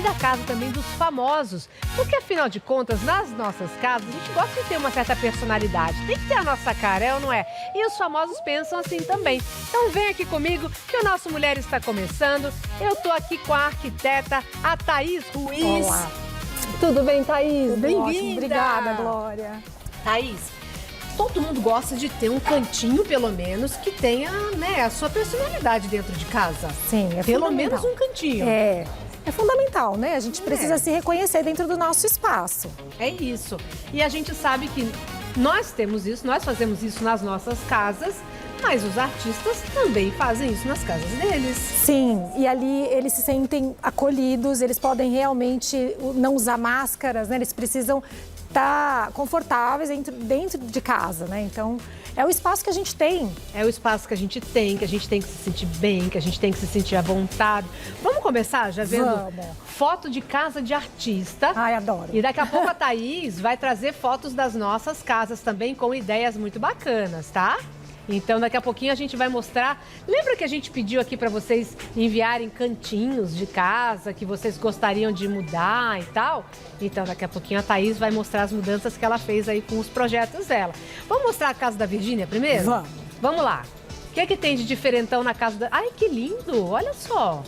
da casa também dos famosos. Porque, afinal de contas, nas nossas casas, a gente gosta de ter uma certa personalidade. Tem que ter a nossa cara, é ou não é? E os famosos pensam assim também. Então vem aqui comigo que o nosso Mulher está começando. Eu tô aqui com a arquiteta, a Thaís Ruiz. Olá. Tudo bem, Thaís? Bem-vinda. Obrigada, Glória. Thaís, todo mundo gosta de ter um cantinho, pelo menos, que tenha, né, a sua personalidade dentro de casa. Sim, é Pelo fundamental. menos um cantinho. É fundamental, né? A gente precisa se reconhecer dentro do nosso espaço. É isso. E a gente sabe que nós temos isso, nós fazemos isso nas nossas casas, mas os artistas também fazem isso nas casas deles. Sim, e ali eles se sentem acolhidos, eles podem realmente não usar máscaras, né? Eles precisam estar confortáveis dentro de casa, né? Então, é o espaço que a gente tem. É o espaço que a gente tem que se sentir bem, que a gente tem que se sentir à vontade. Vamos começar já vendo foto de casa de artista. Ai, adoro. E daqui a pouco a Thaís vai trazer fotos das nossas casas também com ideias muito bacanas, tá? Então, daqui a pouquinho a gente vai mostrar. Lembra que a gente pediu aqui para vocês enviarem cantinhos de casa que vocês gostariam de mudar e tal? Então, daqui a pouquinho a Thaís vai mostrar as mudanças que ela fez aí com os projetos dela. Vamos mostrar a casa da Virgínia primeiro? Vamos. Vamos lá. O que é que tem de diferentão na casa da... Ai, que lindo! Olha só.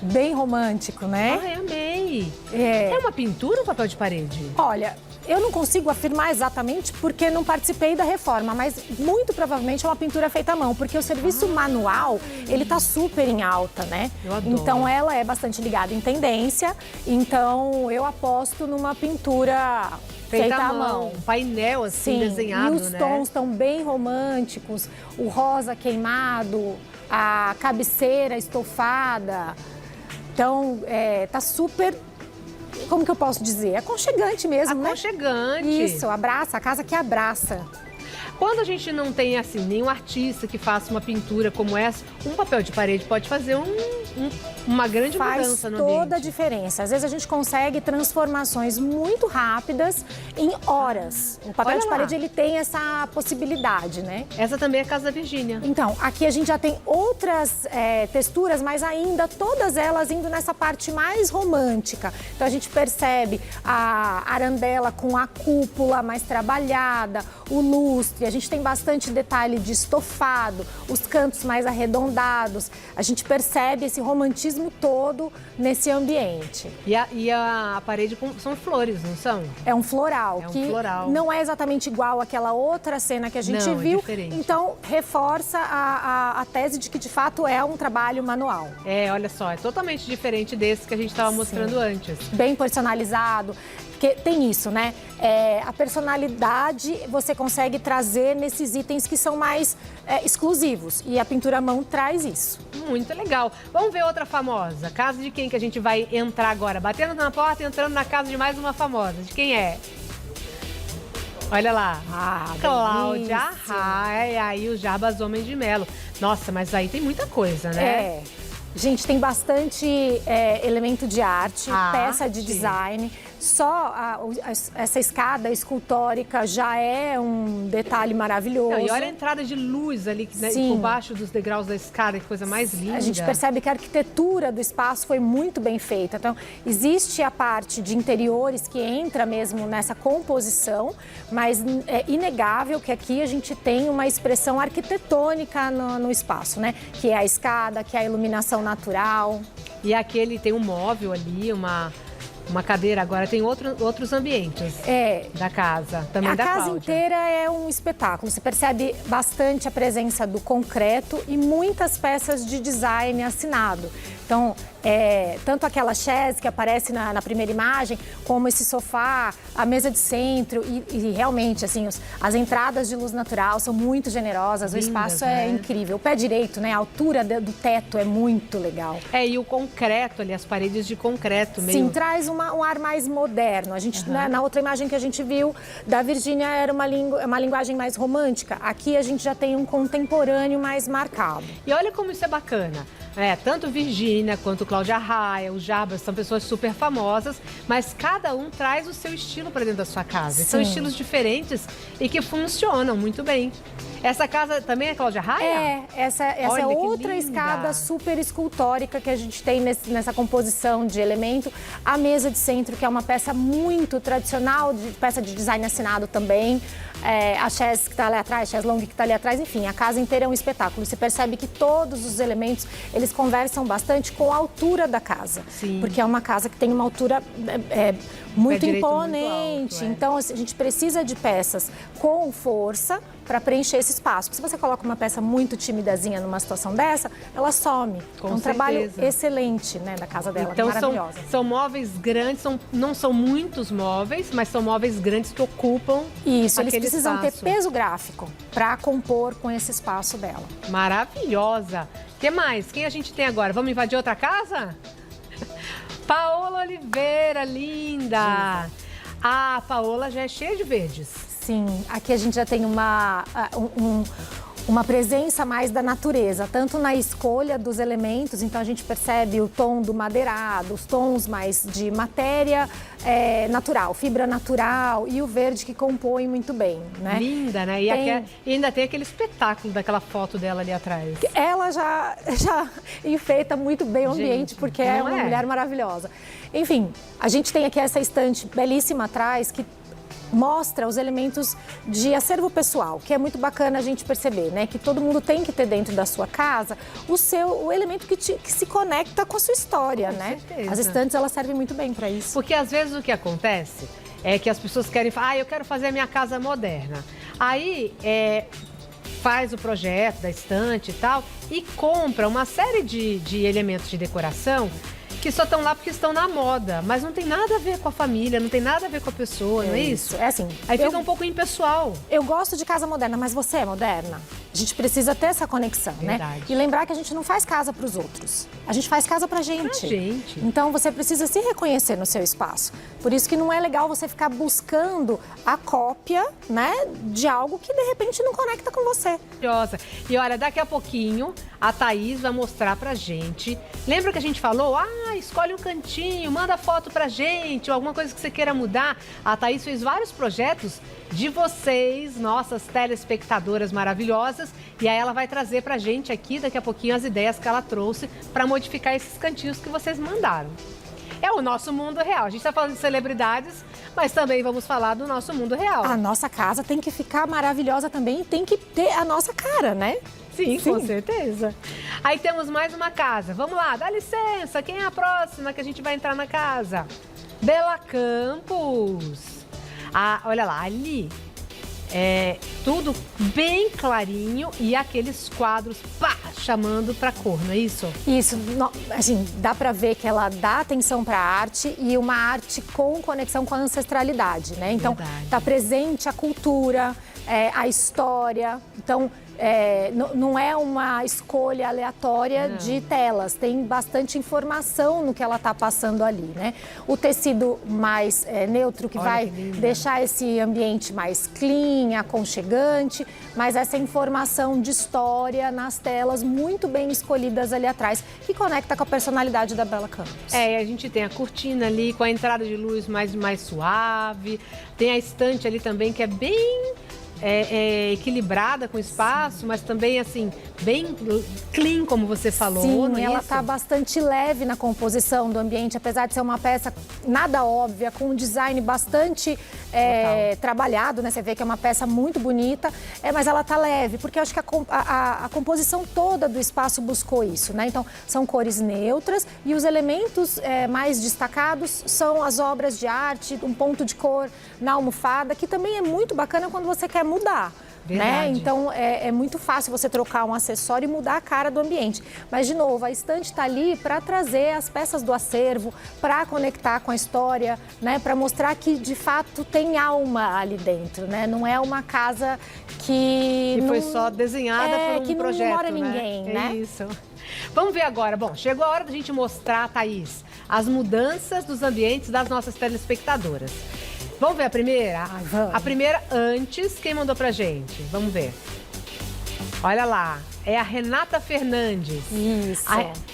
Bem romântico, né? Ai, amei. É uma pintura ou um papel de parede? Olha, eu não consigo afirmar exatamente porque não participei da reforma, mas muito provavelmente é uma pintura feita à mão, porque o serviço manual, ele tá super em alta, né? Eu adoro. Então ela é bastante ligada em tendência, então eu aposto numa pintura feita à mão. Um painel assim, desenhado, e os né? tons estão bem românticos, o rosa queimado, a cabeceira estofada. Então, tá super... Como que eu posso dizer? Aconchegante mesmo, né? Aconchegante. Isso, abraça, a casa que abraça. Quando a gente não tem, assim, nenhum artista que faça uma pintura como essa, um papel de parede pode fazer uma grande mudança no ambiente. Faz toda a diferença. Às vezes a gente consegue transformações muito rápidas em horas. O papel de parede, ele tem essa possibilidade, né? Essa também é a casa da Virgínia. Então, aqui a gente já tem outras texturas, mas ainda todas elas indo nessa parte mais romântica. Então a gente percebe a arandela com a cúpula mais trabalhada, o lustre, a gente tem bastante detalhe de estofado, os cantos mais arredondados. A gente percebe esse romantismo todo nesse ambiente. E a parede são flores, não são? É um floral, floral. Não é exatamente igual àquela outra cena que a gente viu. É diferente. Então, reforça a tese de que, de fato, é um trabalho manual. Olha só, é totalmente diferente desse que a gente estava mostrando antes. Bem personalizado. Porque tem isso, né? A personalidade você consegue trazer nesses itens que são mais exclusivos. E a pintura à mão traz isso. Muito legal. Vamos ver outra famosa. Casa de quem que a gente vai entrar agora? Batendo na porta, entrando na casa de mais uma famosa. De quem é? Olha lá. Cláudia Raia e o Jarbas Homem de Melo. Nossa, mas aí tem muita coisa, né? Gente, tem bastante elemento de arte, peça de design. Só essa escada escultórica já é um detalhe maravilhoso. E olha a entrada de luz ali, né, por baixo dos degraus da escada, que coisa mais linda. A gente percebe que a arquitetura do espaço foi muito bem feita. Então, existe a parte de interiores que entra mesmo nessa composição, mas é inegável que aqui a gente tem uma expressão arquitetônica no espaço, né? Que é a escada, que é a iluminação natural. E aquele tem um móvel ali, uma cadeira, agora tem outros ambientes da casa, também da Cláudia. A casa inteira é um espetáculo, você percebe bastante a presença do concreto e muitas peças de design assinado. Então, tanto aquela chaise que aparece na primeira imagem, como esse sofá, a mesa de centro e realmente, assim, as entradas de luz natural são muito generosas, lindas, o espaço é incrível. O pé direito, né, a altura do teto é muito legal. E o concreto ali, as paredes de concreto meio... Sim, traz um ar mais moderno. A gente, na outra imagem que a gente viu da Virgínia era uma linguagem mais romântica. Aqui a gente já tem um contemporâneo mais marcado. E olha como isso é bacana. Tanto Virgínia quanto Cláudia Raia, o Jarbas, são pessoas super famosas, mas cada um traz o seu estilo para dentro da sua casa. São estilos diferentes e que funcionam muito bem. Essa casa também é Cláudia Raia? Essa Olha, é que outra linda. escada super escultórica que a gente tem nessa composição de elemento. A mesa de centro, que é uma peça muito tradicional, peça de design assinado também. A chaise que está ali atrás, chaise longue que está ali atrás, enfim, a casa inteira é um espetáculo. Você percebe que todos os elementos, eles conversam bastante com a altura da casa. Sim. Porque é uma casa que tem uma altura muito Pé direito imponente. muito alto, Então, a gente precisa de peças com força para preencher esse espaço. Porque se você coloca uma peça muito timidazinha numa situação dessa, ela some. Com é um trabalho certeza. excelente, né, da casa dela, Então maravilhosa. são móveis grandes, não são muitos móveis, mas são móveis grandes que ocupam Isso, eles aquele precisam espaço. ter peso gráfico para compor com esse espaço dela. Maravilhosa. O que mais? Quem a gente tem agora? Vamos invadir outra casa? Paola Oliveira, linda. A Paola já é cheia de verdes. Sim, aqui a gente já tem uma presença mais da natureza, tanto na escolha dos elementos, então a gente percebe o tom do madeirado, os tons mais de matéria natural, fibra natural e o verde que compõe muito bem, né? Linda, né? E ainda tem aquele espetáculo daquela foto dela ali atrás. Ela já enfeita muito bem o ambiente, Gente, porque é não uma é? mulher maravilhosa. Enfim, a gente tem aqui essa estante belíssima atrás que mostra os elementos de acervo pessoal, que é muito bacana a gente perceber, né? Que todo mundo tem que ter dentro da sua casa o elemento que se conecta com a sua história, Com né? certeza. As estantes, elas servem muito bem para isso. Porque às vezes o que acontece é que as pessoas querem falar, eu quero fazer a minha casa moderna. Aí faz o projeto da estante e tal e compra uma série de elementos de decoração que só estão lá porque estão na moda, mas não tem nada a ver com a família, não tem nada a ver com a pessoa, não é isso? É assim. Aí fica um pouco impessoal. Eu gosto de casa moderna, mas você é moderna? A gente precisa ter essa conexão, Verdade. né? E lembrar que a gente não faz casa para os outros. A gente faz casa pra gente. Pra gente. Então você precisa se reconhecer no seu espaço. Por isso que não é legal você ficar buscando a cópia, né, de algo que de repente não conecta com você. Maravilhosa. E olha, daqui a pouquinho a Thaís vai mostrar pra gente. Lembra que a gente falou? Escolhe um cantinho, manda foto pra gente, ou alguma coisa que você queira mudar. A Thaís fez vários projetos de vocês, nossas telespectadoras maravilhosas, e aí ela vai trazer pra gente aqui daqui a pouquinho as ideias que ela trouxe pra modificar esses cantinhos que vocês mandaram. É o nosso mundo real. A gente tá falando de celebridades, mas também vamos falar do nosso mundo real. A nossa casa tem que ficar maravilhosa também e tem que ter a nossa cara, né? Sim, com certeza. Aí temos mais uma casa. Vamos lá, dá licença. Quem é a próxima que a gente vai entrar na casa? Bela Campos. Olha lá, ali é tudo bem clarinho e aqueles quadros, chamando pra cor, não é isso? Isso, assim, dá pra ver que ela dá atenção pra arte e uma arte com conexão com a ancestralidade, né? Então, Verdade. tá presente a cultura, a história. Então, não é uma escolha aleatória de telas, tem bastante informação no que ela está passando ali, né? O tecido mais neutro, que Olha vai que linda. deixar esse ambiente mais clean, aconchegante, mas essa informação de história nas telas muito bem escolhidas ali atrás, que conecta com a personalidade da Bela Campos. A gente tem a cortina ali com a entrada de luz mais suave, tem a estante ali também que é bem equilibrada com o espaço, mas também assim, bem clean, como você falou. Sim, não é ela isso? está bastante leve na composição do ambiente, apesar de ser uma peça nada óbvia, com um design bastante trabalhado, né? Você vê que é uma peça muito bonita, mas ela está leve, porque eu acho que a composição toda do espaço buscou isso, né? Então, são cores neutras e os elementos mais destacados são as obras de arte, um ponto de cor na almofada, que também é muito bacana quando você quer mudar. Né? Verdade. Então, é muito fácil você trocar um acessório e mudar a cara do ambiente. Mas, de novo, a estante está ali para trazer as peças do acervo, para conectar com a história, né? Para mostrar que, de fato, tem alma ali dentro, né? Não é uma casa que foi só desenhada por um que projeto, não mora né? ninguém, né? Isso. Vamos ver agora. Bom, chegou a hora da gente mostrar, Thaís, as mudanças dos ambientes das nossas telespectadoras. Vamos ver a primeira? Vamos. A primeira antes, quem mandou pra gente? Vamos ver. Olha lá, é a Renata Fernandes. Isso.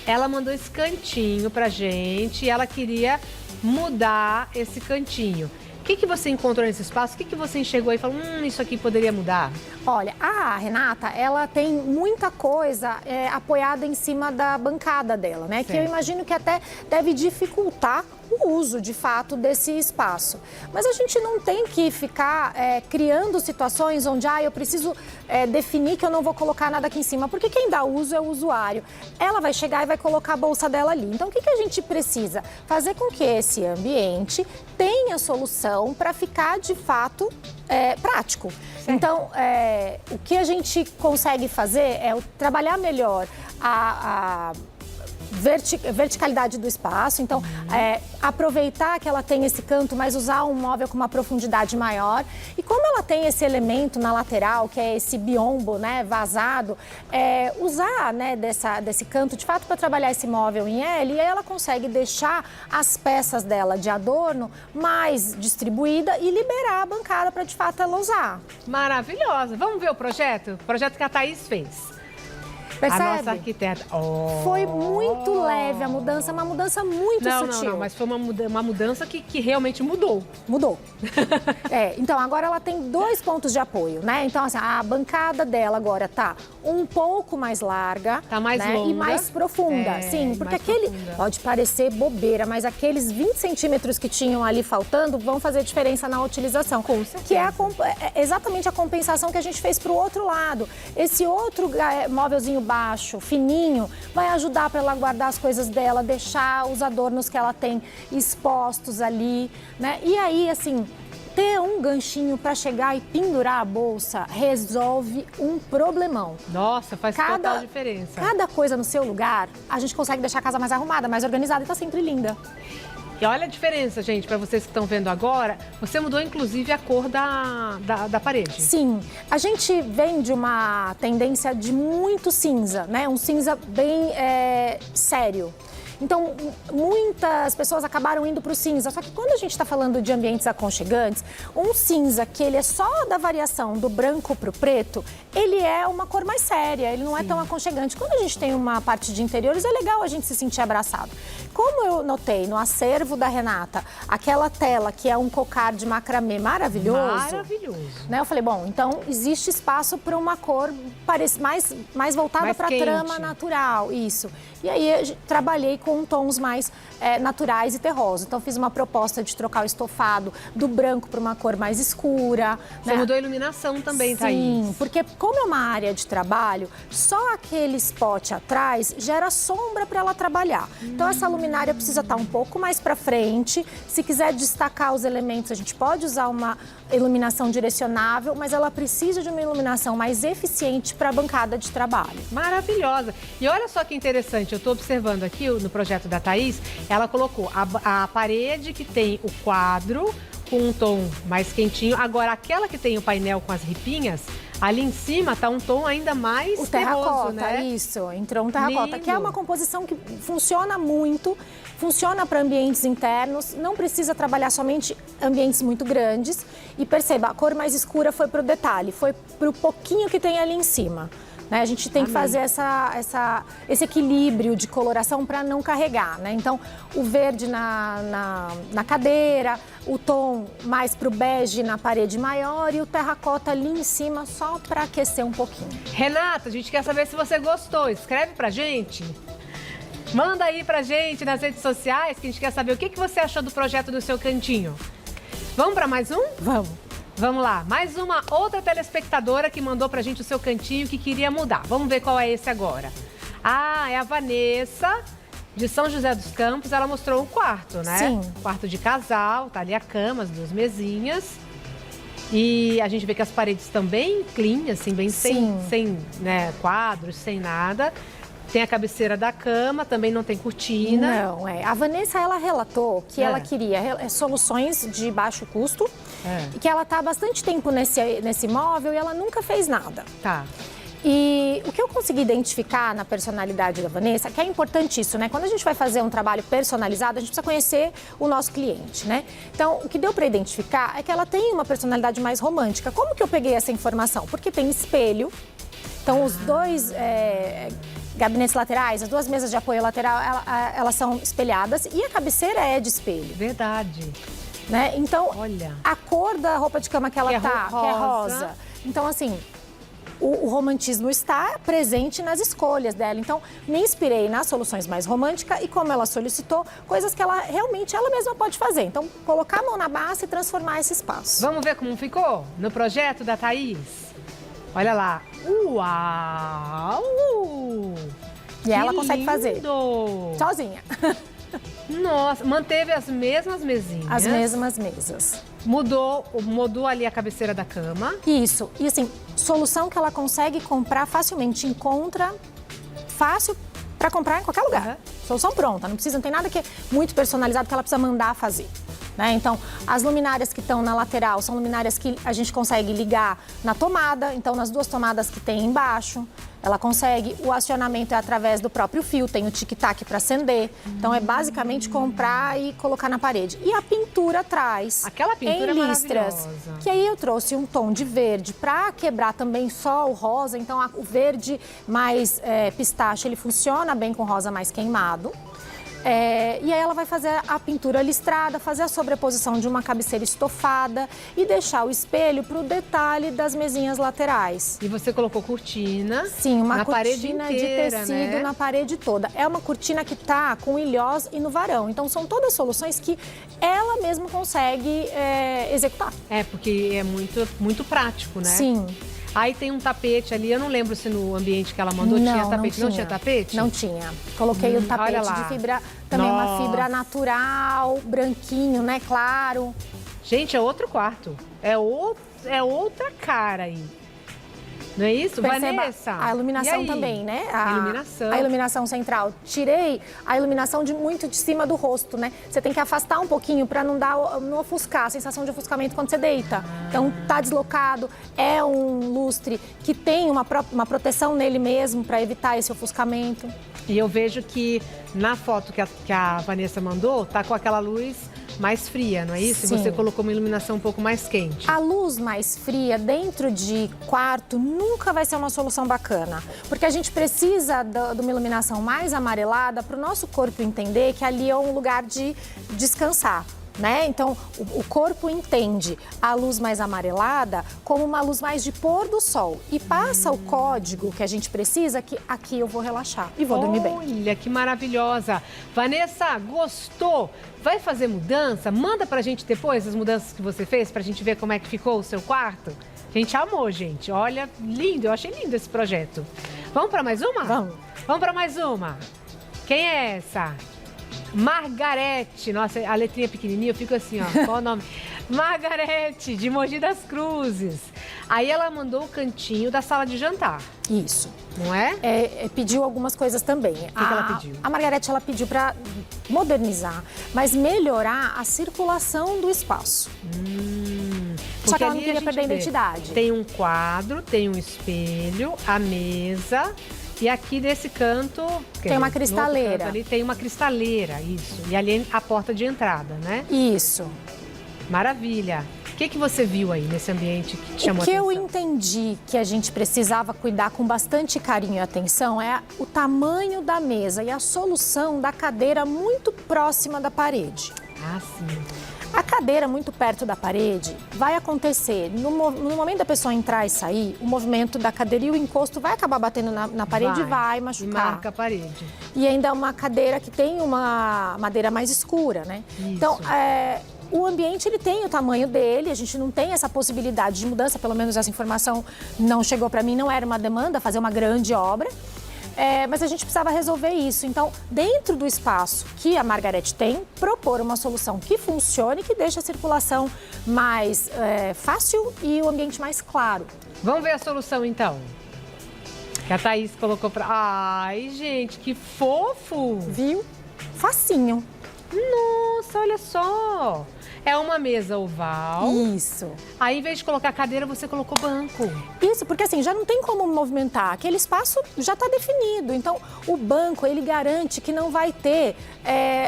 Ela mandou esse cantinho pra gente e ela queria mudar esse cantinho. O que você encontrou nesse espaço? O que você enxergou aí e falou, isso aqui poderia mudar? Olha, a Renata, ela tem muita coisa apoiada em cima da bancada dela, né? Que eu imagino que até deve dificultar o uso, de fato, desse espaço. Mas a gente não tem que ficar criando situações onde, eu preciso definir que eu não vou colocar nada aqui em cima, porque quem dá uso é o usuário. Ela vai chegar e vai colocar a bolsa dela ali. Então, o que a gente precisa? Fazer com que esse ambiente tenha solução para ficar, de fato, prático. Certo. Então, o que a gente consegue fazer é trabalhar melhor a verticalidade do espaço, então aproveitar que ela tem esse canto, mas usar um móvel com uma profundidade maior. E como ela tem esse elemento na lateral, que é esse biombo, né, vazado, usar, né, desse canto de fato para trabalhar esse móvel em L, e aí ela consegue deixar as peças dela de adorno mais distribuída e liberar a bancada para de fato ela usar. Maravilhosa! Vamos ver o projeto? O projeto que a Thaís fez. Percebe? A nossa arquiteta. Foi muito leve a mudança, uma mudança muito sutil. Não, mas foi uma mudança que realmente mudou. Mudou. Então, agora ela tem 2 pontos de apoio, né? Então, assim, a bancada dela agora tá um pouco mais larga. Tá mais longa. E mais profunda. Sim, porque pode parecer bobeira, mas aqueles 20 centímetros que tinham ali faltando vão fazer diferença na utilização. Com certeza. Que é exatamente a compensação que a gente fez pro outro lado. Esse outro móvelzinho baixo, fininho, vai ajudar para ela guardar as coisas dela, deixar os adornos que ela tem expostos ali, né? E aí, assim, ter um ganchinho para chegar e pendurar a bolsa resolve um problemão. Nossa, faz total diferença. Cada coisa no seu lugar, a gente consegue deixar a casa mais arrumada, mais organizada e tá sempre linda. E olha a diferença, gente, para vocês que estão vendo agora, você mudou inclusive a cor da parede. Sim, a gente vem de uma tendência de muito cinza, né? Um cinza bem sério. Então, muitas pessoas acabaram indo para o cinza. Só que quando a gente está falando de ambientes aconchegantes, um cinza que ele é só da variação do branco para o preto, ele é uma cor mais séria, ele não é tão aconchegante. Quando a gente tem uma parte de interiores, é legal a gente se sentir abraçado. Como eu notei no acervo da Renata, aquela tela que é um cocar de macramê maravilhoso. Maravilhoso. Né? Eu falei, bom, então existe espaço para uma cor mais voltada para a trama natural, isso. E aí eu trabalhei com tons mais naturais e terrosos. Então fiz uma proposta de trocar o estofado do branco para uma cor mais escura. Você mudou a iluminação também, Thaís. Sim, porque como é uma área de trabalho, só aquele spot atrás gera sombra para ela trabalhar. Então essa luminária precisa estar um pouco mais para frente. Se quiser destacar os elementos, a gente pode usar uma iluminação direcionável, mas ela precisa de uma iluminação mais eficiente para a bancada de trabalho. Maravilhosa. E olha só que interessante, eu estou observando aqui no projeto da Thaís, ela colocou a parede que tem o quadro com um tom mais quentinho. Agora, aquela que tem o painel com as ripinhas, ali em cima tá um tom ainda mais o terracota, terroso, né? Isso, entrou um terracota, Lindo. Que é uma composição que funciona muito, funciona para ambientes internos, não precisa trabalhar somente ambientes muito grandes. E perceba, a cor mais escura foi pro detalhe, foi pro pouquinho que tem ali em cima. Né? A gente tem que fazer esse equilíbrio de coloração para não carregar, né? Então, o verde na cadeira, o tom mais pro bege na parede maior e o terracota ali em cima só para aquecer um pouquinho. Renata, a gente quer saber se você gostou. Escreve pra gente. Manda aí pra gente nas redes sociais que a gente quer saber o que você achou do projeto do seu cantinho. Vamos para mais um? Vamos. Vamos lá, mais uma outra telespectadora que mandou pra gente o seu cantinho que queria mudar. Vamos ver qual é esse agora. Ah, é a Vanessa, de São José dos Campos. Ela mostrou o quarto, né? Sim. Quarto de casal, tá ali a cama, as 2 mesinhas. E a gente vê que as paredes estão bem clean, assim, bem sem né, quadros, sem nada. Tem a cabeceira da cama, também não tem cortina. Não, A Vanessa, ela relatou que ela queria soluções de baixo custo e que ela está há bastante tempo nesse imóvel e ela nunca fez nada. Tá. E o que eu consegui identificar na personalidade da Vanessa, que é importante isso, né? Quando a gente vai fazer um trabalho personalizado, a gente precisa conhecer o nosso cliente, né? Então, o que deu para identificar é que ela tem uma personalidade mais romântica. Como que eu peguei essa informação? Porque tem espelho, então os 2... gabinetes laterais, as 2 mesas de apoio lateral, elas são espelhadas e a cabeceira é de espelho. Verdade. né? Então, Olha. a cor da roupa de cama que ela tá, que é rosa. Então, assim, o romantismo está presente nas escolhas dela. Então, me inspirei nas soluções mais românticas e, como ela solicitou, coisas que ela realmente, ela mesma pode fazer. Então, colocar a mão na massa e transformar esse espaço. Vamos ver como ficou no projeto da Thaís? Olha lá. Uau! E ela consegue fazer lindo! sozinha. Nossa, manteve as mesmas mesinhas. As mesmas mesas. Mudou ali a cabeceira da cama. Isso. E assim, solução que ela consegue comprar facilmente. Encontra fácil para comprar em qualquer lugar. Uhum. Solução pronta. Não tem nada que é muito personalizado que ela precisa mandar fazer. Né? Então, as luminárias que estão na lateral são luminárias que a gente consegue ligar na tomada. Então, nas duas tomadas que tem embaixo, ela consegue. O acionamento é através do próprio fio, tem o tic-tac para acender. Então, é basicamente comprar e colocar na parede. E a pintura atrás, aquela pintura em listras, maravilhosa. que aí eu trouxe um tom de verde para quebrar também só o rosa. Então, o verde mais pistache, ele funciona bem com rosa mais queimado. E aí ela vai fazer a pintura listrada, fazer a sobreposição de uma cabeceira estofada e deixar o espelho para o detalhe das mesinhas laterais. E você colocou cortina. Sim, uma na cortina parede inteira, de tecido, né? na parede toda. É uma cortina que tá com ilhós e no varão. Então são todas soluções que ela mesma consegue executar. Porque é muito prático, né? Sim. Aí tem um tapete ali, eu não lembro se no ambiente que ela mandou tinha tapete. Não tinha tapete? Não tinha. Coloquei o tapete de fibra, também uma fibra natural, branquinho, né, claro. Gente, é outro quarto. É outra cara aí. Não é isso, Perceba Vanessa? a iluminação também, né? A iluminação central. Tirei a iluminação muito de cima do rosto, né? Você tem que afastar um pouquinho para não ofuscar, a sensação de ofuscamento quando você deita. Então, tá deslocado. É um lustre que tem uma proteção nele mesmo para evitar esse ofuscamento. E eu vejo que na foto que a Vanessa mandou, tá com aquela luz mais fria, não é isso? Sim. E você colocou uma iluminação um pouco mais quente. A luz mais fria dentro de quarto nunca vai ser uma solução bacana, porque a gente precisa de uma iluminação mais amarelada para o nosso corpo entender que ali é um lugar de descansar. Né? Então, o corpo entende a luz mais amarelada como uma luz mais de pôr do sol e passa o código que a gente precisa que aqui eu vou relaxar e vou dormir bem. Olha, que maravilhosa. Vanessa, gostou? Vai fazer mudança? Manda pra gente depois as mudanças que você fez pra gente ver como é que ficou o seu quarto. A gente amou, gente. Olha, lindo. Eu achei lindo esse projeto. Vamos pra mais uma? Vamos. Vamos pra mais uma. Quem é essa? Margarete, nossa, a letrinha pequenininha, eu fico assim, ó, qual o nome? Margarete, de Mogi das Cruzes. Aí ela mandou o cantinho da sala de jantar. Isso. Não é? Pediu algumas coisas também. O que ela pediu? A Margarete, ela pediu para modernizar, mas melhorar a circulação do espaço. Só que ela não queria perder a identidade. Tem um quadro, tem um espelho, a mesa... E aqui nesse canto... Tem uma cristaleira. Canto ali tem uma cristaleira, isso. E ali a porta de entrada, né? Isso. Maravilha. O que você viu aí nesse ambiente que te chamou a atenção? O que eu entendi que a gente precisava cuidar com bastante carinho e atenção é o tamanho da mesa e a solução da cadeira muito próxima da parede. Ah, sim. A cadeira muito perto da parede vai acontecer, no momento da pessoa entrar e sair, o movimento da cadeira e o encosto vai acabar batendo na parede e vai machucar. E marca a parede. E ainda é uma cadeira que tem uma madeira mais escura, né? Isso. Então, o ambiente ele tem o tamanho dele, a gente não tem essa possibilidade de mudança, pelo menos essa informação não chegou para mim, não era uma demanda fazer uma grande obra. Mas a gente precisava resolver isso. Então, dentro do espaço que a Margarete tem, propor uma solução que funcione, que deixe a circulação mais fácil e o ambiente mais claro. Vamos ver a solução, então. Que a Thaís colocou pra... Ai, gente, que fofo! Viu? Facinho. Nossa, olha só! É uma mesa oval. Isso. Aí, em vez de colocar cadeira, você colocou banco. Isso, porque assim, já não tem como movimentar. Aquele espaço já está definido. Então, o banco, ele garante que não vai ter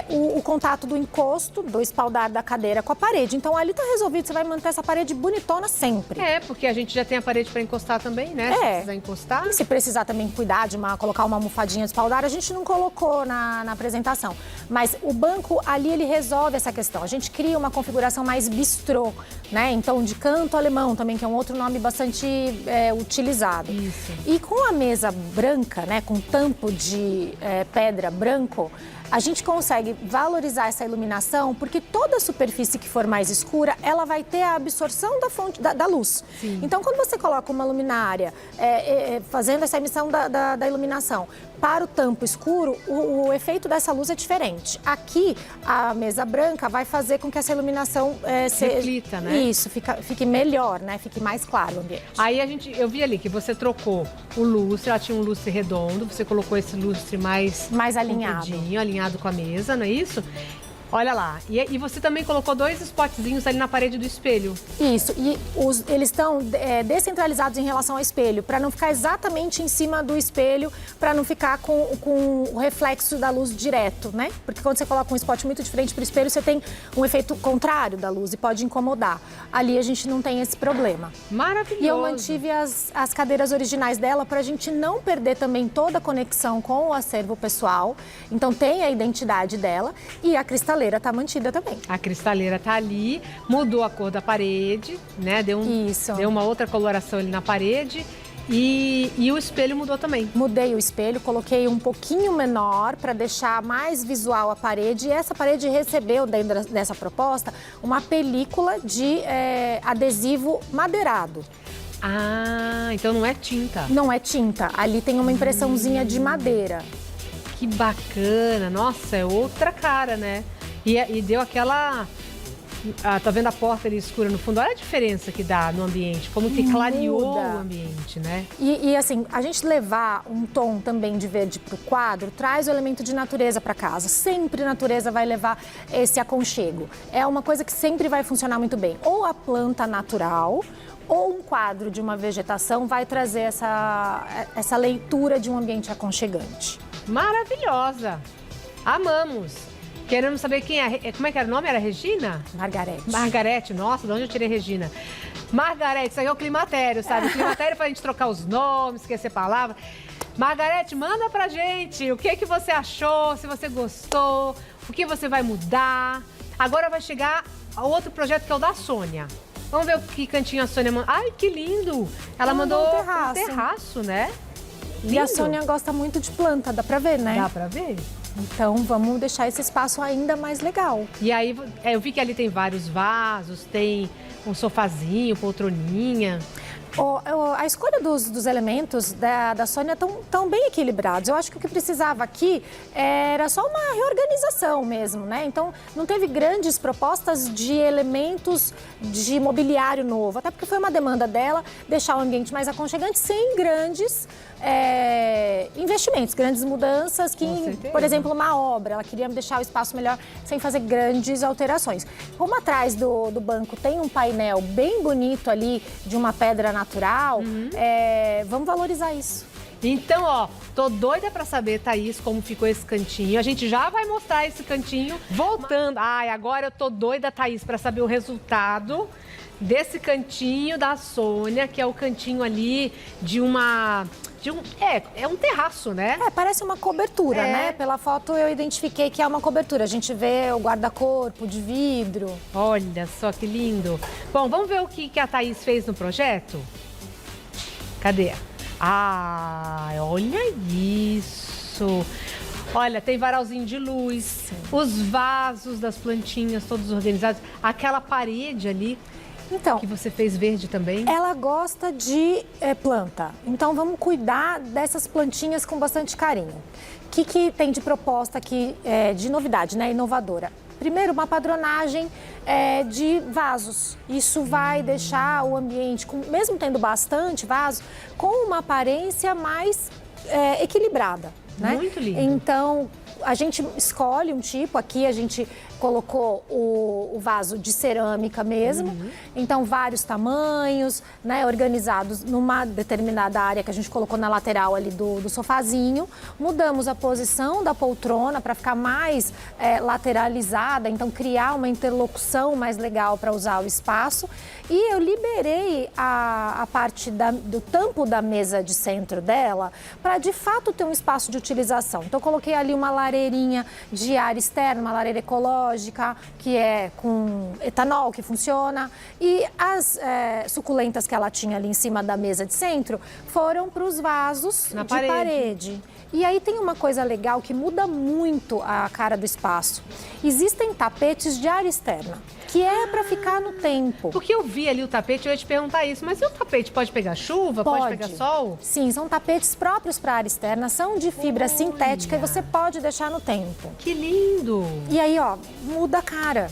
o contato do encosto, do espaldar da cadeira com a parede. Então, ali está resolvido. Você vai manter essa parede bonitona sempre. Porque a gente já tem a parede para encostar também, né? Se precisar encostar. E se precisar também cuidar de colocar uma almofadinha de espaldar, a gente não colocou na apresentação. Mas o banco, ali, ele resolve essa questão. A gente cria uma configuração configuração mais bistrô, né? Então, de canto alemão também, que é um outro nome bastante utilizado. Isso. E com a mesa branca, né, com tampo de pedra branco, a gente consegue valorizar essa iluminação, porque toda superfície que for mais escura, ela vai ter a absorção da fonte da luz. Sim. Então, quando você coloca uma luminária fazendo essa emissão da iluminação para o tampo escuro, o efeito dessa luz é diferente. Aqui, a mesa branca vai fazer com que essa iluminação reflita, né? Isso, fique melhor, né? Fique mais claro o ambiente. Aí eu vi ali que você trocou o lustre, ela tinha um lustre redondo, você colocou esse lustre mais alinhado. Alinhado com a mesa, não é isso? Olha lá. E você também colocou 2 spotzinhos ali na parede do espelho. Isso. E eles estão descentralizados em relação ao espelho, para não ficar exatamente em cima do espelho, para não ficar com o reflexo da luz direto, né? Porque quando você coloca um spot muito diferente para o espelho, você tem um efeito contrário da luz e pode incomodar. Ali a gente não tem esse problema. Maravilhoso. E eu mantive as cadeiras originais dela para a gente não perder também toda a conexão com o acervo pessoal. Então tem a identidade dela e a cristaleira tá mantida também. A cristaleira tá ali, mudou a cor da parede, né? Deu uma outra coloração ali na parede. E o espelho mudou também. Mudei o espelho, coloquei um pouquinho menor para deixar mais visual a parede. E essa parede recebeu, dentro dessa proposta, uma película de adesivo madeirado. Ah, então não é tinta. Não é tinta. Ali tem uma impressãozinha de madeira. Que bacana. Nossa, é outra cara, né? E deu aquela... tá vendo a porta ali escura no fundo? Olha a diferença que dá no ambiente, como que clareou o ambiente, né? E assim, a gente levar um tom também de verde para o quadro, traz o elemento de natureza para casa. Sempre a natureza vai levar esse aconchego. É uma coisa que sempre vai funcionar muito bem. Ou a planta natural, ou um quadro de uma vegetação vai trazer essa leitura de um ambiente aconchegante. Maravilhosa! Amamos! Queremos saber quem é. Como é que era o nome? Era Regina? Margarete. Margarete. Nossa, de onde eu tirei Regina? Margarete, isso aí é o climatério, sabe? O climatério é pra gente trocar os nomes, esquecer palavras. Margarete, manda pra gente o que você achou, se você gostou, o que você vai mudar. Agora vai chegar outro projeto que é o da Sônia. Vamos ver o que cantinho a Sônia mandou. Ai, que lindo! Ela mandou um terraço, né? Lindo. E a Sônia gosta muito de planta, dá pra ver, né? Dá pra ver. Então, vamos deixar esse espaço ainda mais legal. E aí, eu vi que ali tem vários vasos, tem um sofazinho, poltroninha. A escolha dos elementos da Sônia estão bem equilibrados. Eu acho que o que precisava aqui era só uma reorganização mesmo, né? Então, não teve grandes propostas de elementos de mobiliário novo. Até porque foi uma demanda dela deixar o ambiente mais aconchegante sem grandes investimentos, grandes mudanças por exemplo, uma obra. Ela queria deixar o espaço melhor sem fazer grandes alterações. Como atrás do banco tem um painel bem bonito ali de uma pedra natural, vamos valorizar isso. Então, ó, tô doida pra saber, Thaís, como ficou esse cantinho. A gente já vai mostrar esse cantinho voltando. Ai, agora eu tô doida, Thaís, pra saber o resultado desse cantinho da Sônia, que é o cantinho ali de um terraço, né? Parece uma cobertura, né? Pela foto eu identifiquei que é uma cobertura. A gente vê o guarda-corpo de vidro. Olha só que lindo. Bom, vamos ver o que a Thaís fez no projeto? Cadê? Ah, olha isso. Olha, tem varalzinho de luz, os vasos das plantinhas todos organizados. Aquela parede ali... Então, que você fez verde também? Ela gosta de planta. Então, vamos cuidar dessas plantinhas com bastante carinho. O que tem de proposta aqui, de novidade, né? Inovadora? Primeiro, uma padronagem de vasos. Isso vai deixar o ambiente, mesmo tendo bastante vaso, com uma aparência mais equilibrada, né? Muito lindo. Então, a gente escolhe um tipo. Aqui a gente colocou o vaso de cerâmica mesmo. Então, vários tamanhos, né, organizados numa determinada área que a gente colocou na lateral ali do sofazinho. Mudamos a posição da poltrona para ficar mais lateralizada, então criar uma interlocução mais legal para usar o espaço. E eu liberei a parte do tampo da mesa de centro dela para, de fato, ter um espaço de utilização. Então, eu coloquei ali uma lareirinha de ar externo, uma lareira ecológica, ecológica, que é com etanol, que funciona. E as suculentas que ela tinha ali em cima da mesa de centro foram para os vasos de parede. E aí tem uma coisa legal que muda muito a cara do espaço. Existem tapetes de área externa, que é para ficar no tempo. Porque eu vi ali o tapete, eu ia te perguntar isso, mas e o tapete pode pegar chuva, pode pegar sol? Sim, são tapetes próprios para área externa, são de fibra sintética e você pode deixar no tempo. Que lindo! E aí, ó, muda a cara.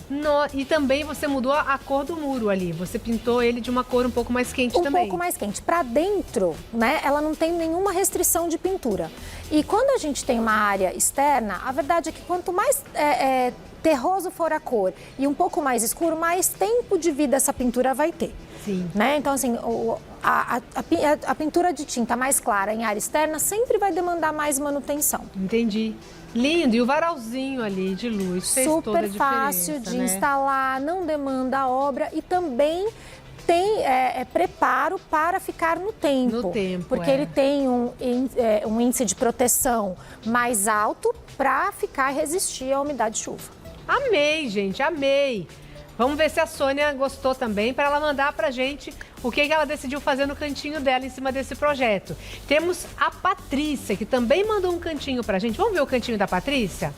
E também você mudou a cor do muro ali, você pintou ele de uma cor um pouco mais quente também. Um pouco mais quente. Para dentro, né, ela não tem nenhuma restrição de pintura. E quando a gente tem uma área externa, a verdade é que quanto mais terroso for a cor e um pouco mais escuro, mais tempo de vida essa pintura vai ter. Sim. Né? Então, assim, a pintura de tinta mais clara em área externa sempre vai demandar mais manutenção. Entendi. Lindo. E o varalzinho ali de luz fez toda a diferença, super fácil de né? instalar, não demanda obra e também tem preparo para ficar no tempo. No tempo, porque ele tem um índice de proteção mais alto para resistir à umidade de chuva. Amei, gente, amei. Vamos ver se a Sônia gostou também, para ela mandar pra gente o que ela decidiu fazer no cantinho dela em cima desse projeto. Temos a Patrícia, que também mandou um cantinho pra gente. Vamos ver o cantinho da Patrícia?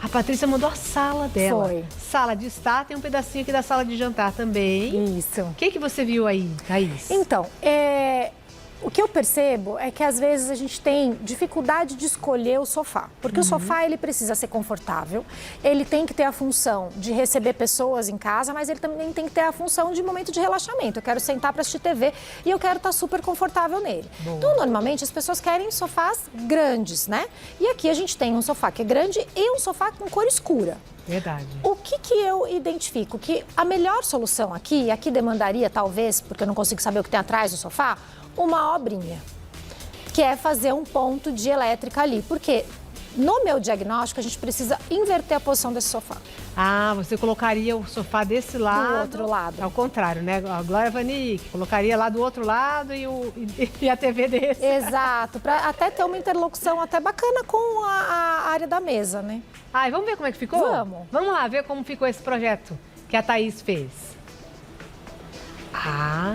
A Patrícia mandou a sala dela. Foi. Sala de estar, tem um pedacinho aqui da sala de jantar também. Isso. O que você viu aí, Thaís? Então, o que eu percebo é que às vezes a gente tem dificuldade de escolher o sofá. Porque o sofá, ele precisa ser confortável, ele tem que ter a função de receber pessoas em casa, mas ele também tem que ter a função de momento de relaxamento. Eu quero sentar para assistir TV e eu quero estar super confortável nele. Boa. Então, normalmente, as pessoas querem sofás grandes, né? E aqui a gente tem um sofá que é grande e um sofá com cor escura. Verdade. O que eu identifico? Que a melhor solução aqui demandaria talvez, porque eu não consigo saber o que tem atrás do sofá, uma obrinha, que é fazer um ponto de elétrica ali. Porque no meu diagnóstico a gente precisa inverter a posição desse sofá. Ah, você colocaria o sofá desse lado. Do outro lado. Ao contrário, né? A Glória Vanik colocaria lá do outro lado e a TV desse. Exato, para até ter uma interlocução até bacana com a área da mesa, né? Ai, vamos ver como é que ficou? Vamos. Vamos lá ver como ficou esse projeto que a Thaís fez. Ah,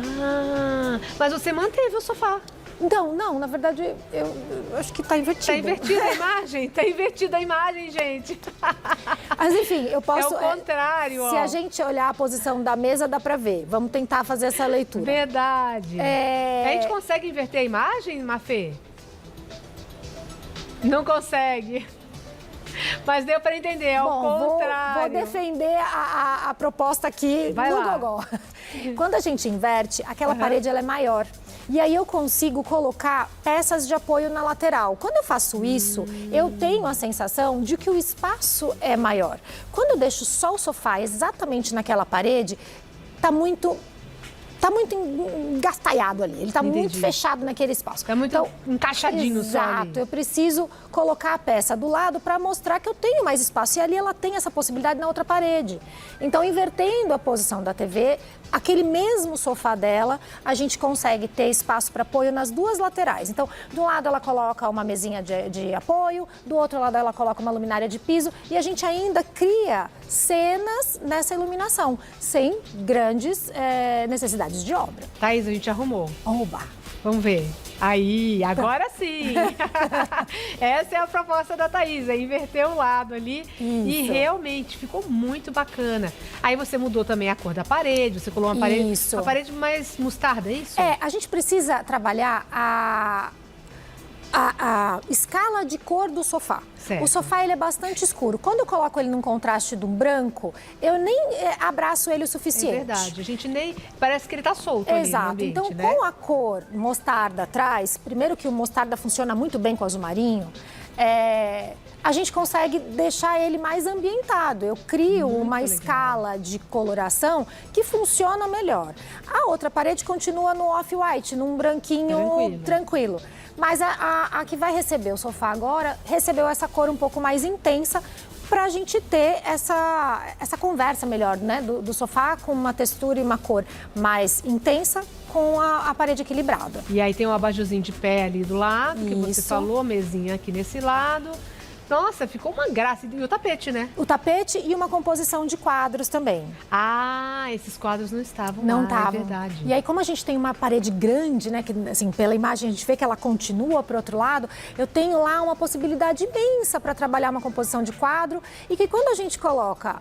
mas você manteve o sofá. Não, na verdade, eu acho que tá invertido. Tá invertida a imagem? Tá invertida a imagem, gente. Mas enfim, eu posso... É o contrário, ó. Se a gente olhar a posição da mesa, dá pra ver. Vamos tentar fazer essa leitura. Verdade. A gente consegue inverter a imagem, Mafê? Não consegue. Mas deu para entender, é o contrário. Vou defender a proposta aqui no gogó. Quando a gente inverte, aquela parede ela é maior. E aí eu consigo colocar peças de apoio na lateral. Quando eu faço isso, eu tenho a sensação de que o espaço é maior. Quando eu deixo só o sofá exatamente naquela parede, tá muito engastalhado ali, ele está muito fechado naquele espaço. Está muito encaixadinho só ali. Exato, eu preciso colocar a peça do lado para mostrar que eu tenho mais espaço. E ali ela tem essa possibilidade na outra parede. Então, invertendo a posição da TV, aquele mesmo sofá dela, a gente consegue ter espaço para apoio nas duas laterais. Então, de um lado ela coloca uma mesinha de apoio, do outro lado ela coloca uma luminária de piso e a gente ainda cria cenas nessa iluminação, sem grandes necessidades de obra. Thaís, a gente arrumou. Oba! Vamos ver. Aí, agora sim! Essa é a proposta da Thaís, é inverter o lado ali. Isso. E realmente ficou muito bacana. Aí você mudou também a cor da parede, você colocou uma parede mais mostarda, é isso? A gente precisa trabalhar a escala de cor do sofá. Certo. O sofá ele é bastante escuro. Quando eu coloco ele num contraste de um branco, eu nem abraço ele o suficiente. É verdade, a gente nem... Parece que ele tá solto ali no ambiente, então né? Com a cor mostarda atrás, primeiro que o mostarda funciona muito bem com o azul marinho, a gente consegue deixar ele mais ambientado. Eu crio uma escala de coloração que funciona melhor. A outra parede continua no off-white, num branquinho tranquilo. Mas a que vai receber o sofá agora, recebeu essa cor um pouco mais intensa para a gente ter essa conversa melhor, né? Do sofá com uma textura e uma cor mais intensa com a parede equilibrada. E aí tem um abajurzinho de pé ali do lado, que você falou, mesinha aqui nesse lado. Nossa, ficou uma graça. E o tapete, né? O tapete e uma composição de quadros também. Ah, esses quadros não estavam Não lá, estavam. é verdade. E aí, como a gente tem uma parede grande, né, que assim, pela imagem a gente vê que ela continua para o outro lado, eu tenho lá uma possibilidade imensa para trabalhar uma composição de quadro e que quando a gente coloca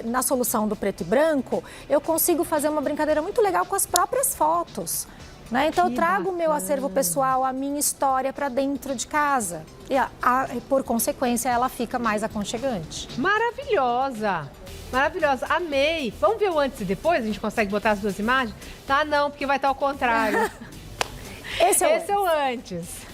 na solução do preto e branco, eu consigo fazer uma brincadeira muito legal com as próprias fotos. Né? Então, eu trago o meu acervo pessoal, a minha história para dentro de casa. E, por consequência, ela fica mais aconchegante. Maravilhosa! Maravilhosa, amei. Vamos ver o antes e depois? A gente consegue botar as duas imagens? Tá, não, porque vai estar ao contrário. Esse é o antes.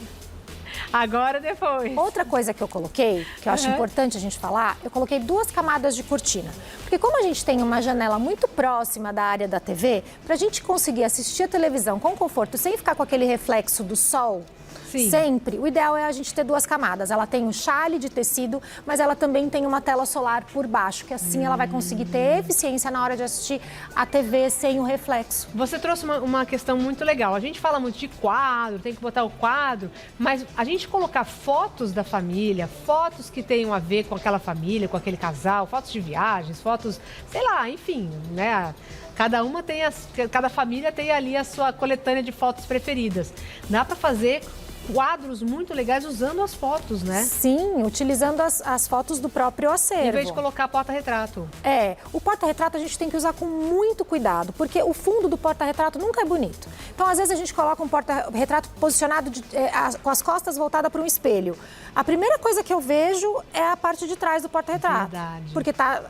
Agora depois. Outra coisa que eu coloquei, que eu acho importante a gente falar, eu coloquei 2 camadas de cortina. Porque como a gente tem uma janela muito próxima da área da TV, para a gente conseguir assistir a televisão com conforto, sem ficar com aquele reflexo do sol, Sim. sempre, o ideal é a gente ter 2 camadas. Ela tem um chale de tecido, mas ela também tem uma tela solar por baixo, que assim ela vai conseguir ter eficiência na hora de assistir a TV sem o reflexo. Você trouxe uma questão muito legal. A gente fala muito de quadro, tem que botar o quadro, mas a gente colocar fotos da família, fotos que tenham a ver com aquela família, com aquele casal, fotos de viagens, fotos, sei lá, enfim, né? Cada família tem ali a sua coletânea de fotos preferidas. Dá para fazer quadros muito legais usando as fotos, né? Sim, utilizando as fotos do próprio acervo. Em vez de colocar porta-retrato. O porta-retrato a gente tem que usar com muito cuidado, porque o fundo do porta-retrato nunca é bonito. Então, às vezes, a gente coloca um porta-retrato posicionado com as costas voltadas para um espelho. A primeira coisa que eu vejo é a parte de trás do porta-retrato. Verdade. Porque tá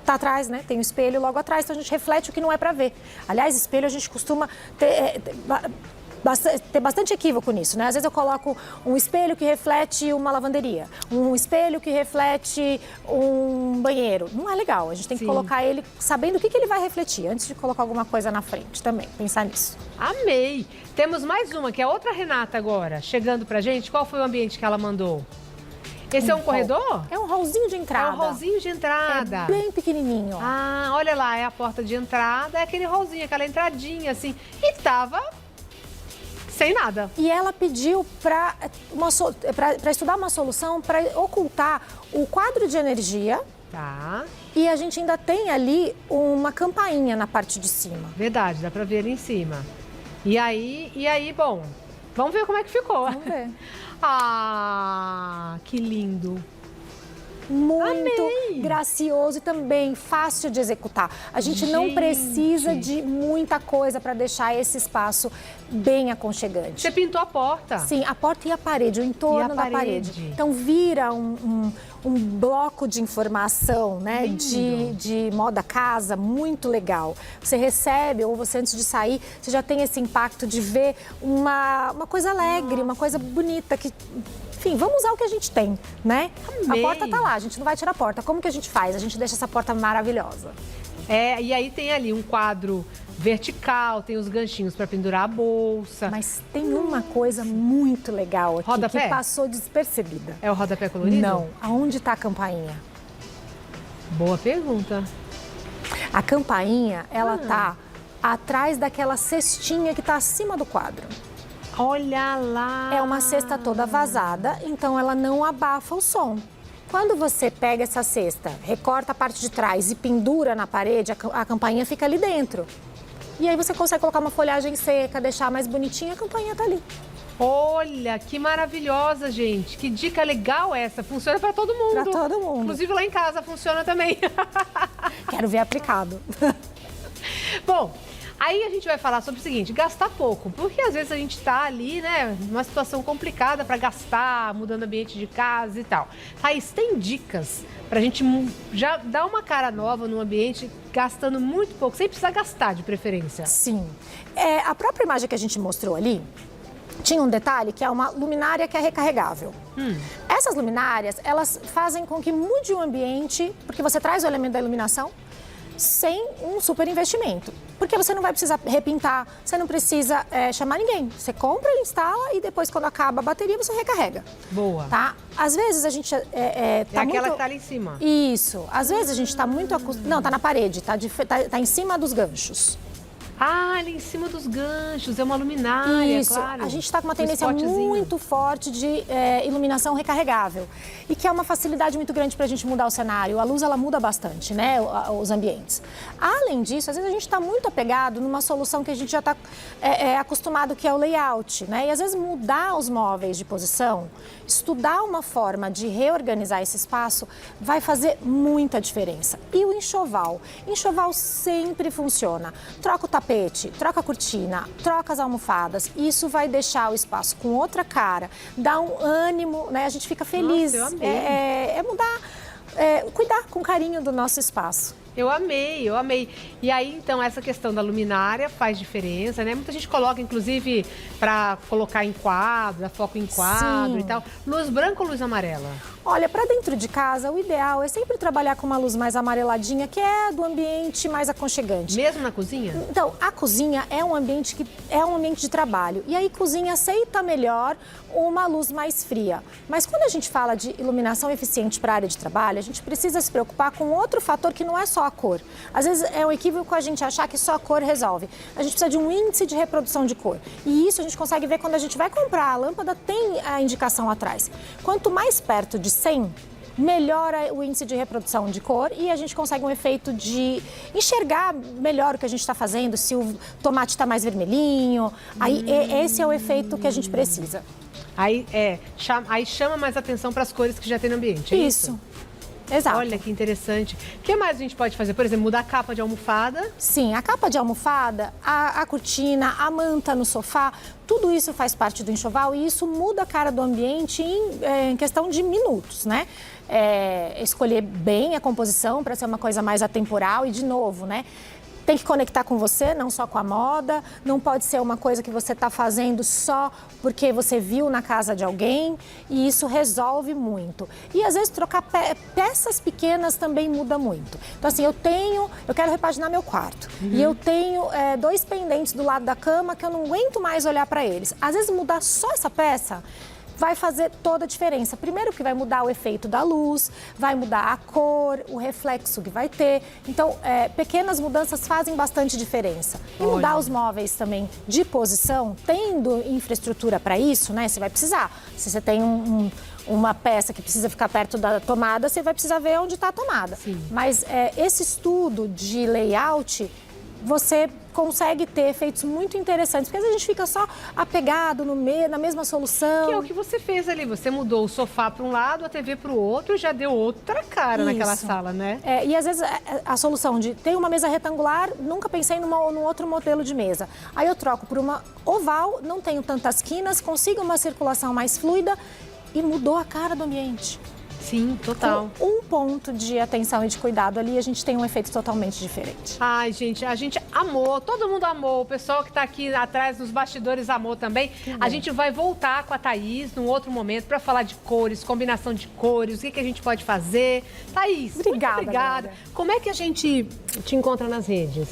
atrás, né? Tem um espelho logo atrás, então a gente reflete o que não é para ver. Aliás, espelho a gente costuma ter bastante equívoco nisso, né? Às vezes eu coloco um espelho que reflete uma lavanderia, um espelho que reflete um banheiro. Não é legal, a gente tem que colocar ele sabendo o que ele vai refletir, antes de colocar alguma coisa na frente também, pensar nisso. Amei! Temos mais uma, que é outra Renata agora, chegando pra gente. Qual foi o ambiente que ela mandou? Esse é um corredor? É um hallzinho de entrada. É um hallzinho de entrada. É bem pequenininho. Ah, olha lá, é a porta de entrada, é aquele hallzinho, aquela entradinha assim. E tava sem nada. E ela pediu para estudar uma solução para ocultar o quadro de energia. Tá. E a gente ainda tem ali uma campainha na parte de cima. Verdade, dá pra ver ali em cima. E aí, bom, vamos ver como é que ficou. Vamos ver. Ah, que lindo. Muito gracioso e também fácil de executar. A gente não precisa de muita coisa para deixar esse espaço bem aconchegante. Você pintou a porta? Sim, a porta e a parede, o entorno da parede. Então vira um bloco de informação, né, de moda casa, muito legal. Você recebe, ou você antes de sair, você já tem esse impacto de ver uma coisa alegre, uma coisa bonita que... Enfim, vamos usar o que a gente tem, né? Amei. A porta tá lá, a gente não vai tirar a porta. Como que a gente faz? A gente deixa essa porta maravilhosa. E aí tem ali um quadro vertical, tem os ganchinhos para pendurar a bolsa. Mas tem uma coisa muito legal aqui rodapé? Que passou despercebida. É o rodapé colorido? Não. Aonde tá a campainha? Boa pergunta. A campainha, ela tá atrás daquela cestinha que tá acima do quadro. Olha lá! É uma cesta toda vazada, então ela não abafa o som. Quando você pega essa cesta, recorta a parte de trás e pendura na parede, a campainha fica ali dentro. E aí você consegue colocar uma folhagem seca, deixar mais bonitinha, a campainha tá ali. Olha, que maravilhosa, gente. Que dica legal essa. Funciona para todo mundo. Para todo mundo. Inclusive lá em casa funciona também. Quero ver aplicado. Bom, aí a gente vai falar sobre o seguinte, gastar pouco, porque às vezes a gente tá ali, né, numa situação complicada para gastar, mudando ambiente de casa e tal. Thaís, tem dicas pra gente já dar uma cara nova no ambiente, gastando muito pouco, sem precisar gastar de preferência? Sim. A própria imagem que a gente mostrou ali, tinha um detalhe que é uma luminária que é recarregável. Essas luminárias, elas fazem com que mude o ambiente, porque você traz o elemento da iluminação, sem um super investimento. Porque você não vai precisar repintar, você não precisa chamar ninguém. Você compra, instala e depois, quando acaba a bateria, você recarrega. Boa. Tá? Às vezes a gente tá aquela que tá ali em cima. Isso. Às vezes a gente tá muito acostumado... Não, tá na parede, tá em cima dos ganchos. Ah, ali em cima dos ganchos, é uma luminária, Isso, claro. a gente está com uma Um tendência spotzinho. muito forte de iluminação recarregável. E que é uma facilidade muito grande para a gente mudar o cenário. A luz, ela muda bastante, né, os ambientes. Além disso, às vezes a gente está muito apegado numa solução que a gente já está acostumado, que é o layout, né? E às vezes mudar os móveis de posição, estudar uma forma de reorganizar esse espaço, vai fazer muita diferença. E o enxoval? Enxoval sempre funciona. Troca o tapete, troca a cortina, troca as almofadas. Isso vai deixar o espaço com outra cara, dá um ânimo, né? A gente fica feliz. Nossa, eu amei. É mudar, cuidar com carinho do nosso espaço. Eu amei, eu amei. E aí, então, essa questão da luminária faz diferença, né? Muita gente coloca, inclusive, para colocar em quadro, dar foco em quadro Sim. e tal. Luz branca ou luz amarela? Olha, para dentro de casa, o ideal é sempre trabalhar com uma luz mais amareladinha, que é do ambiente mais aconchegante. Mesmo na cozinha? Então, a cozinha é um ambiente de trabalho. E aí, cozinha aceita melhor uma luz mais fria. Mas quando a gente fala de iluminação eficiente para a área de trabalho, a gente precisa se preocupar com outro fator que não é só a cor. Às vezes é um equívoco a gente achar que só a cor resolve. A gente precisa de um índice de reprodução de cor. E isso a gente consegue ver quando a gente vai comprar. A lâmpada tem a indicação atrás. Quanto mais perto de 100, melhora o índice de reprodução de cor e a gente consegue um efeito de enxergar melhor o que a gente está fazendo, se o tomate está mais vermelhinho. Aí esse é o efeito que a gente precisa. Aí chama mais atenção para as cores que já tem no ambiente, é isso? Exato. Olha que interessante. O que mais a gente pode fazer? Por exemplo, mudar a capa de almofada? Sim, a capa de almofada, a cortina, a manta no sofá, tudo isso faz parte do enxoval e isso muda a cara do ambiente em questão de minutos, né? Escolher bem a composição para ser uma coisa mais atemporal e, de novo, né? Tem que conectar com você, não só com a moda. Não pode ser uma coisa que você está fazendo só porque você viu na casa de alguém. E isso resolve muito. E às vezes trocar peças pequenas também muda muito. Então assim, eu quero repaginar meu quarto. E eu tenho 2 pendentes do lado da cama que eu não aguento mais olhar para eles. Às vezes mudar só essa peça vai fazer toda a diferença. Primeiro que vai mudar o efeito da luz, vai mudar a cor, o reflexo que vai ter. Então, pequenas mudanças fazem bastante diferença. E mudar os móveis também de posição, tendo infraestrutura para isso, né? Você vai precisar. Se você tem uma peça que precisa ficar perto da tomada, você vai precisar ver onde está a tomada. Sim. Mas esse estudo de layout, você consegue ter efeitos muito interessantes, porque às vezes a gente fica só apegado na mesma solução. Que é o que você fez ali. Você mudou o sofá para um lado, a TV para o outro e já deu outra cara naquela sala, né? E às vezes a solução de ter uma mesa retangular, nunca pensei num outro modelo de mesa. Aí eu troco por uma oval, não tenho tantas quinas, consigo uma circulação mais fluida e mudou a cara do ambiente. Sim, total. Com um ponto de atenção e de cuidado ali, a gente tem um efeito totalmente diferente. Ai, gente, a gente amou, todo mundo amou, o pessoal que tá aqui atrás nos bastidores amou também. A gente vai voltar com a Thaís num outro momento para falar de cores, combinação de cores, o que a gente pode fazer. Thaís, Obrigada, muito obrigada. Glória. Como é que a gente te encontra nas redes?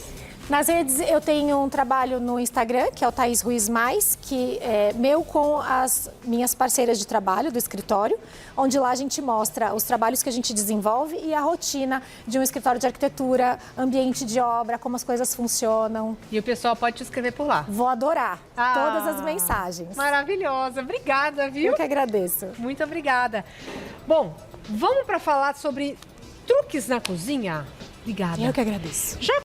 Nas redes, eu tenho um trabalho no Instagram, que é o Thaís Ruiz Mais, que é meu com as minhas parceiras de trabalho do escritório, onde lá a gente mostra os trabalhos que a gente desenvolve e a rotina de um escritório de arquitetura, ambiente de obra, como as coisas funcionam. E o pessoal pode te escrever por lá. Vou adorar todas as mensagens. Maravilhosa, obrigada, viu? Eu que agradeço. Muito obrigada. Bom, vamos para falar sobre truques na cozinha? Obrigada. Eu que agradeço. Já